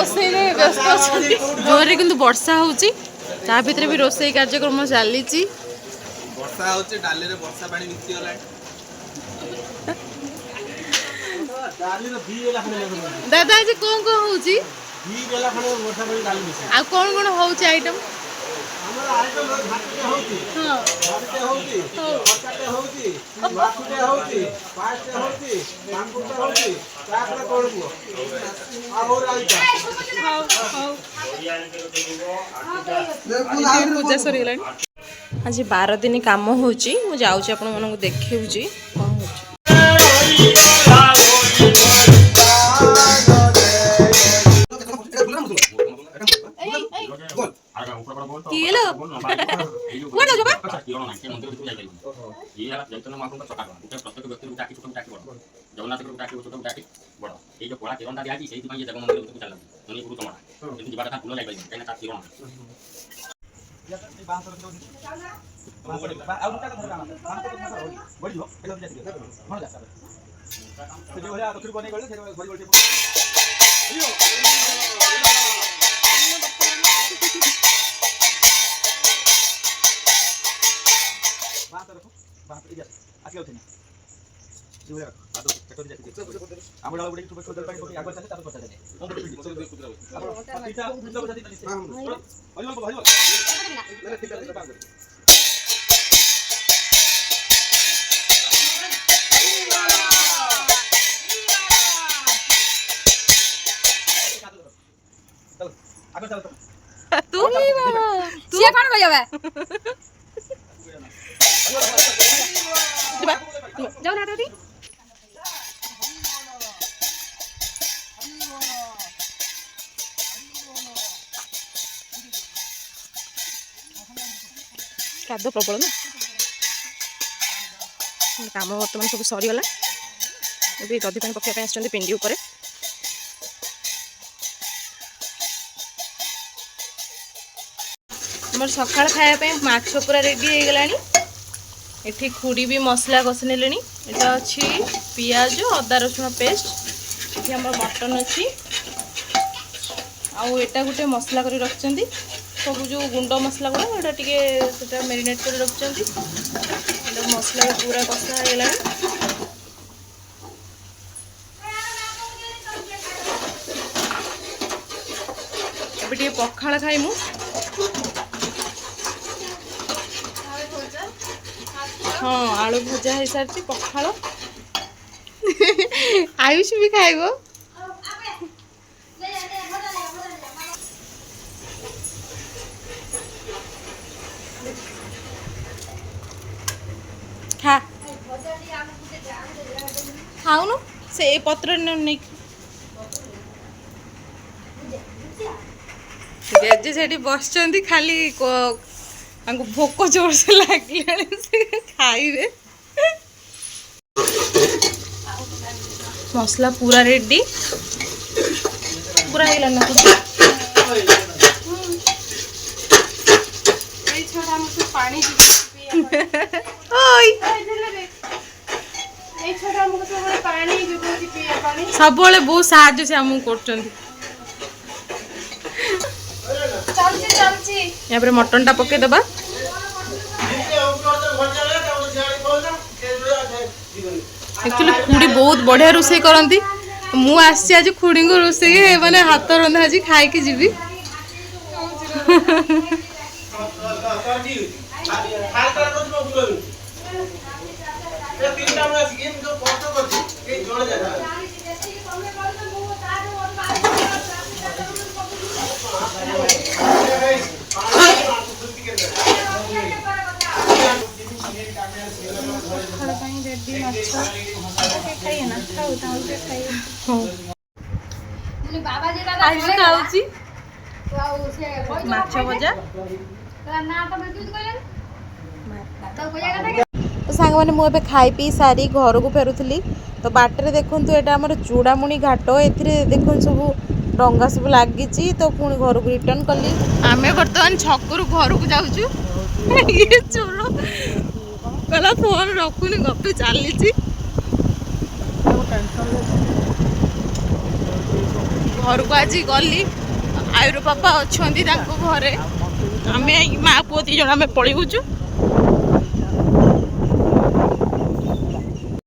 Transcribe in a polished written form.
रोसई व्यस्त अच्छा जोरे कि वर्षा होची ता भितर भी रोसई कार्यक्रम चली वर्षा होची डाली रे वर्षा पानी मिक्सी होला डाली रे भी एला खने दादा आज कोन होची भी एला खने वर्षा पानी डाली मिक्सी आ कोन होची आइटम हमर आइटम भातटे होची हां भातटे होची पचाटे होची माछुटे होची पास्टे होची मांगुटे होची ताकरा कोळबो आ और आइटा पूजा सरीलानी आज 12 दिन काम होची मु जाउची आपण मनकु देखेउची कोन होची किलो कोडा जबा ये यार जैतन माखन का चका प्रत्येक व्यक्ति को टाकी छोटा टाकी बड़ जगन्नाथ को टाकी छोटा टाकी बड़ ए जो कोला किरण दादी आजी सेही पई जगह मंदिर को चला मनी गुरु तमड़ा किंतु जीवा था फूल लाइबा केना ता किरण तू सिया कोन बजावे जाओ ना दादी कादो प्रबल ना काम बर्तमान सब सरीगला दधी पानी पकाइए आस पिंडी उपर आम सका खायापी माछ पूरा रेडी हो गला एठी खुड़ी भी मसला कषि ने एटा अच्छी पियाज अदा रसुण पेस्ट ये आम मटन अच्छी आटा गोटे मसला कर रखिंट सब जो गुंड मसला गुड़ा यहाँ टे मेरीनेट कर रखिंट मसला पूरा कषा हो गला अभी पखाड़ खाइमु हाँ आलू भजा हो सारी पखाड़ आयुष भी खाइब खा खाऊनु से पत्र नहीं से बस खाली भोक जोर से लगे खाइबे मसला पूरा रेडी पूरा ना सब बहुत साहय से आमको कर मटन टा पके दबा एक्चुअली खुड़ी बहुत बढ़िया रोसे करती मु आसी आज खुड़ी को रोसे मैंने हाथ रंधा आज खाई जीवी माछ भजा तो सांग मैंने मुझे खाई पी सारी घर को फेरुली तो बाटर देखु यहाँ आम चूड़ामुणी घाट ए देखो सब डंगा सब लगी तो पुणी घर को रिटर्न कली आम बर्तमान छकु घर को जाऊँ ये चोर कहला फोन रखुनी गपी चली ଘରକୁ ଆଜି ଗଲି ଆୟୁର ବାପା ଅଛନ୍ତି ତାଙ୍କ ଘରେ ଆମେ ମା ପୁଅ 2 ଜଣ ଆମେ ପଳେଇବୁଛୁ